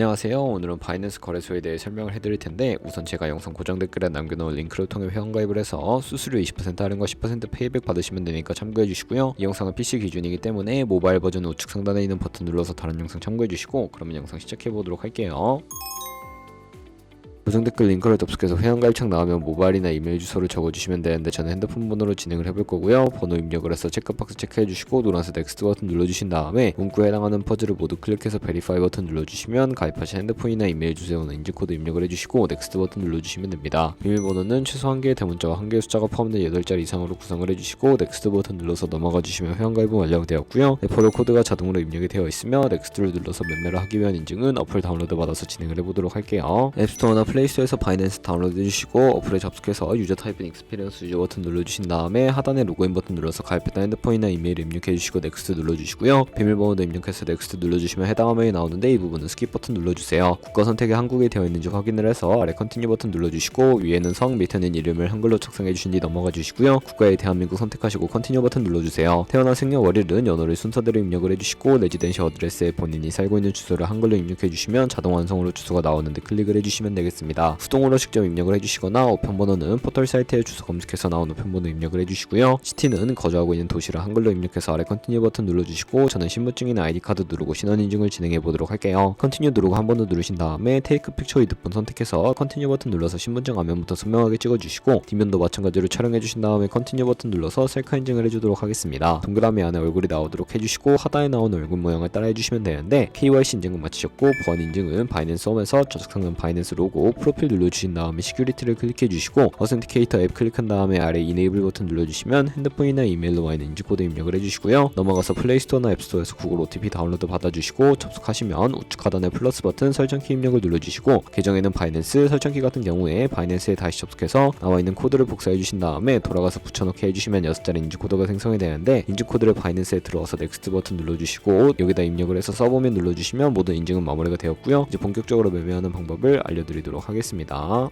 안녕하세요. 오늘은 바이낸스 거래소에 대해 설명을 해드릴 텐데, 우선 제가 영상 고정 댓글에 남겨놓은 링크를 통해 회원가입을 해서 수수료 20% 할인과 10% 페이백 받으시면 되니까 참고해 주시고요. 이 영상은 PC 기준이기 때문에 모바일 버전 우측 상단에 있는 버튼 눌러서 다른 영상 참고해 주시고, 그러면 영상 시작해 보도록 할게요. 고정 댓글 링크를 접속해서 회원가입창 나오면 모바일이나 이메일 주소를 적어주시면 되는데, 저는 핸드폰 번호로 진행을 해볼 거고요. 번호 입력을 해서 체크박스 체크해주시고 노란색 넥스트 버튼 눌러주신 다음에 문구에 해당하는 퍼즐을 모두 클릭해서 베리파이 버튼 눌러주시면 가입하신 핸드폰이나 이메일 주소나 인증코드 입력을 해주시고 넥스트 버튼 눌러주시면 됩니다. 비밀번호는 최소 1개의 대문자와 1개의 숫자가 포함된 8자리 이상으로 구성을 해주시고 넥스트 버튼 눌러서 넘어가 주시면 회원가입은 완료되었고요. 레퍼럴 코드가 자동으로 입력이 되어 있으며 넥스트를 눌러서 매매를 하기 위한 인증은 어플 다운로드 받아서 진행을 해보도록 할게요. 앱스토어나 플레이스토어에서 바이낸스 다운로드 해주시고 어플에 접속해서 유저 타입인 익스피리언스 유저 버튼 눌러주신 다음에 하단에 로그인 버튼 눌러서 가입했던 핸드폰이나 이메일 입력해주시고 넥스트 눌러주시고요. 비밀번호도 입력해서 넥스트 눌러주시면 해당 화면이 나오는데, 이 부분은 스킵 버튼 눌러주세요. 국가 선택이 한국에 되어 있는지 확인을 해서 아래 컨티뉴 버튼 눌러주시고 위에는 성, 밑에는 이름을 한글로 작성해주신 뒤 넘어가 주시고요. 국가에 대한민국 선택하시고 컨티뉴 버튼 눌러주세요. 태어난 생년 월일은 연월일 순서대로 입력을 해주시고 레지던셜 어드레스에 본인이 살고 있는 주소를 한글로 입력해주시면 자동 완성으로 주소가 나오는데 클릭을 해주시면 되겠습니다. 수동으로 직접 입력을 해주시거나 우편번호는 포털 사이트에 주소 검색해서 나온 우편번호 입력을 해주시고요. 시티는 거주하고 있는 도시를 한글로 입력해서 아래 컨티뉴 버튼 눌러주시고, 저는 신분증이나 아이디카드 누르고 신원 인증을 진행해 보도록 할게요. 컨티뉴 누르고 한 번 더 누르신 다음에 테이크 픽처 이득분 선택해서 컨티뉴 버튼 눌러서 신분증 앞면부터 선명하게 찍어주시고, 뒷면도 마찬가지로 촬영해 주신 다음에 컨티뉴 버튼 눌러서 셀카 인증을 해주도록 하겠습니다. 동그라미 안에 얼굴이 나오도록 해주시고 하단에 나오는 얼굴 모양을 따라 해주시면 되는데, KYC 인증은 마치셨고 보안 인증은 바이낸스 홈에서 저작상단 바이낸스 로고 프로필 눌러주신 다음에 시큐리티를 클릭해 주시고 어센티케이터 앱 클릭한 다음에 아래 이네이블 버튼 눌러주시면 핸드폰이나 이메일로 와 있는 인증코드 입력을 해주시고요. 넘어가서 플레이스토어나 앱스토어에서 구글 OTP 다운로드 받아주시고 접속하시면 우측 하단에 플러스 버튼 설정키 입력을 눌러주시고, 계정에는 바이낸스, 설정키 같은 경우에 바이낸스에 다시 접속해서 나와 있는 코드를 복사해 주신 다음에 돌아가서 붙여넣기 해주시면 6자리 인증코드가 생성이 되는데, 인증코드를 바이낸스에 들어와서 넥스트 버튼 눌러주시고 여기다 입력을 해서 서브밋 눌러주시면 모든 인증은 마무리가 되었고요. 이제 본격적으로 매매하는 방법을 알려드리도록 하겠습니다.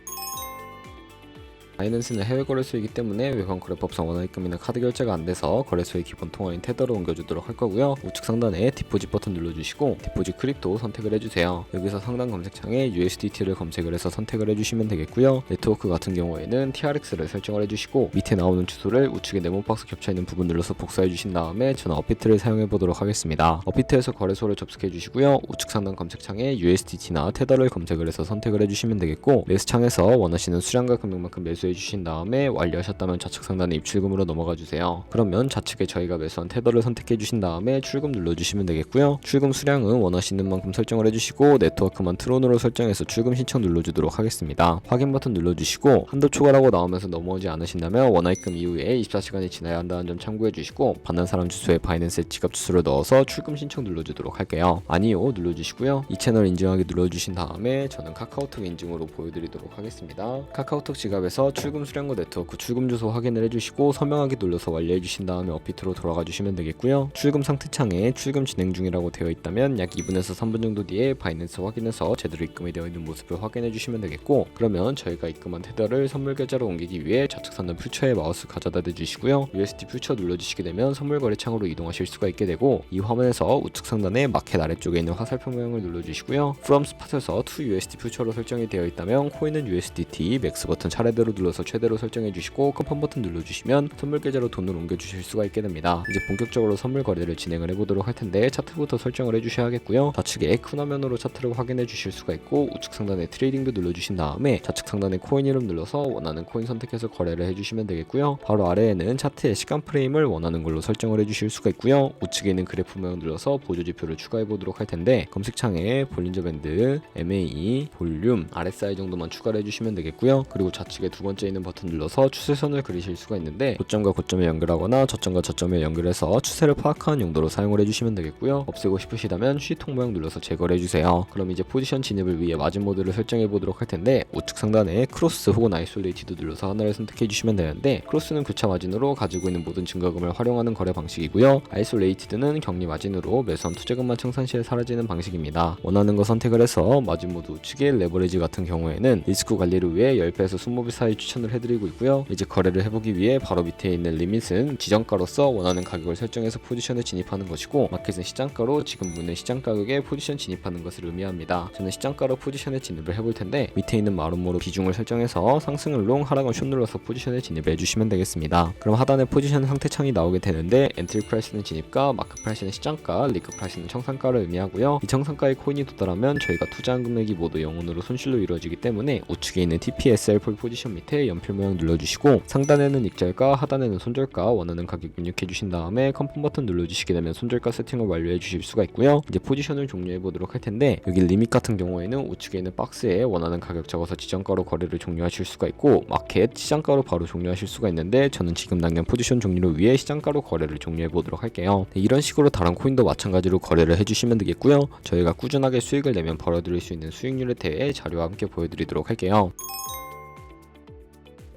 바이낸스는 해외 거래소이기 때문에 외환 거래법상 원화입금이나 카드 결제가 안 돼서 거래소의 기본 통화인 테더로 옮겨주도록 할 거고요. 우측 상단에 디포짓 버튼 눌러주시고 디포짓 크립토 선택을 해주세요. 여기서 상단 검색창에 USDT를 검색을 해서 선택을 해주시면 되겠고요. 네트워크 같은 경우에는 TRX를 설정을 해주시고 밑에 나오는 주소를 우측에 네모 박스 겹쳐 있는 부분 눌러서 복사해 주신 다음에 저는 업비트를 사용해 보도록 하겠습니다. 업비트에서 거래소를 접속해 주시고요. 우측 상단 검색창에 USDT나 테더를 검색을 해서 선택을 해주시면 되겠고, 매수 창에서 원하시는 수량과 금액만큼 매수해 주신 다음에 완료하셨다면 좌측 상단에 입출금으로 넘어가 주세요. 그러면 좌측에 저희가 매수한 테더를 선택해 주신 다음에 출금 눌러주시면 되겠고요. 출금 수량은 원하시는 만큼 설정을 해주시고 네트워크만 트론으로 설정해서 출금 신청 눌러주도록 하겠습니다. 확인 버튼 눌러주시고 한도 초과라고 나오면서 넘어오지 않으신다면 원화입금 이후에 24시간이 지나야 한다는 점 참고해 주시고, 받는 사람 주소에 바이낸스의 지갑 주소를 넣어서 출금 신청 눌러주도록 할게요. 아니요 눌러주시고요. 이 채널 인증하기 눌러주신 다음에 저는 카카오톡 인증으로 보여드리도록 하겠습니다. 카카오톡 지갑에서 출금 수량과 네트워크 출금 주소 확인을 해주시고 서명하기 눌러서 완료해 주신 다음에 업비트로 돌아가 주시면 되겠고요. 출금 상태 창에 출금 진행 중이라고 되어 있다면 약 2분에서 3분 정도 뒤에 바이낸스 확인해서 제대로 입금이 되어 있는 모습을 확인해 주시면 되겠고, 그러면 저희가 입금한 테더를 선물 계좌로 옮기기 위해 좌측 상단 퓨처에 마우스 가져다 대주시고요. USD 퓨처 눌러주시게 되면 선물 거래 창으로 이동하실 수가 있게 되고, 이 화면에서 우측 상단에 마켓 아래쪽에 있는 화살표 모양을 눌러주시고요. From Spot에서 to USD 퓨처로 설정이 되어 있다면 코인은 USDT, 맥스 버튼 차례대로 눌러서 최대로 설정해 주시고 컨펌 버튼 눌러주시면 선물 계좌로 돈을 옮겨 주실 수가 있게 됩니다. 이제 본격적으로 선물 거래를 진행을 해보도록 할 텐데, 차트부터 설정을 해주셔야겠고요. 좌측에 큰 화면으로 차트를 확인해 주실 수가 있고, 우측 상단에 트레이딩도 눌러주신 다음에 좌측 상단에 코인 이름 눌러서 원하는 코인 선택해서 거래를 해주시면 되겠고요. 바로 아래에는 차트의 시간 프레임을 원하는 걸로 설정을 해주실 수가 있고요. 우측에 있는 그래프 모양 눌러서 보조 지표를 추가해 보도록 할 텐데, 검색창에 볼린저 밴드, MA, 볼륨, RSI 정도만 추가를 해주시면 되겠고요. 그리고 좌측에 두 번째 있는 버튼 눌러서 추세선을 그리실 수가 있는데, 고점과 고점에 연결하거나 저점과 저점에 연결해서 추세를 파악하는 용도로 사용을 해주시면 되겠고요. 없애고 싶으시다면 C통 모양 눌러서 제거를 해주세요. 그럼 이제 포지션 진입을 위해 마진 모드를 설정해 보도록 할 텐데, 우측 상단에 크로스 혹은 아이솔레이티드 눌러서 하나를 선택해 주시면 되는데, 크로스는 교차 마진으로 가지고 있는 모든 증가금을 활용하는 거래 방식이고요. 아이솔레이티드는 격리 마진으로 매수한 투자금만 청산 시에 사라지는 방식입니다. 원하는 거 선택을 해서 마진 모드 우측에 레버리지 같은 경우에는 리스크 관리를 위해 10배에서 20배 사이 추천을 해드리고 있고요. 이제 거래를 해보기 위해 바로 밑에 있는 리밋은 지정가로서 원하는 가격을 설정해서 포지션에 진입하는 것이고, 마켓은 시장가로 지금 보는 시장 가격에 포지션 진입하는 것을 의미합니다. 저는 시장가로 포지션에 진입을 해볼 텐데, 밑에 있는 마름모로 비중을 설정해서 상승은 롱, 하락은 숏 눌러서 포지션에 진입을 해주시면 되겠습니다. 그럼 하단에 포지션 상태창이 나오게 되는데, 엔트리 프라이스는 진입가, 마크 프라이스는 시장가, 리크 프라이스는 청산가를 의미하고요. 이 청산가에 코인이 도달하면 저희가 투자한 금액이 모두 영혼으로 손실로 이루어지기 때문에 우측에 있는 TPSR 폴 포지션 밑에 연필 모양 눌러주시고, 상단에는 익절가, 하단에는 손절가 원하는 가격 입력해 주신 다음에 컨펌 버튼 눌러주시게 되면 손절가 세팅을 완료해 주실 수가 있고요. 이제 포지션을 종료해 보도록 할 텐데, 여기 리밋 같은 경우에는 우측에 있는 박스에 원하는 가격 적어서 지정가로 거래를 종료하실 수가 있고, 마켓 시장가로 바로 종료하실 수가 있는데, 저는 지금 당장 포지션 종료를 위해 시장가로 거래를 종료해 보도록 할게요. 이런 식으로 다른 코인도 마찬가지로 거래를 해주시면 되겠고요. 저희가 꾸준하게 수익을 내면 벌어들일 수 있는 수익률에 대해 자료와 함께 보여드리도록 할게요.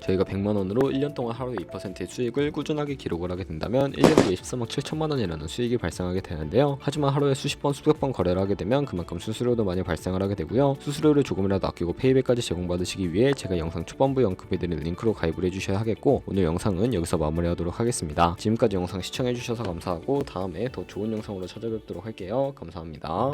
저희가 100만원으로 1년 동안 하루에 2%의 수익을 꾸준하게 기록을 하게 된다면 1년 뒤에 13억 7천만원이라는 수익이 발생하게 되는데요. 하지만 하루에 수십 번 수백 번 거래를 하게 되면 그만큼 수수료도 많이 발생을 하게 되고요. 수수료를 조금이라도 아끼고 페이백까지 제공받으시기 위해 제가 영상 초반부에 언급해드린 링크로 가입을 해주셔야 하겠고, 오늘 영상은 여기서 마무리하도록 하겠습니다. 지금까지 영상 시청해주셔서 감사하고 다음에 더 좋은 영상으로 찾아뵙도록 할게요. 감사합니다.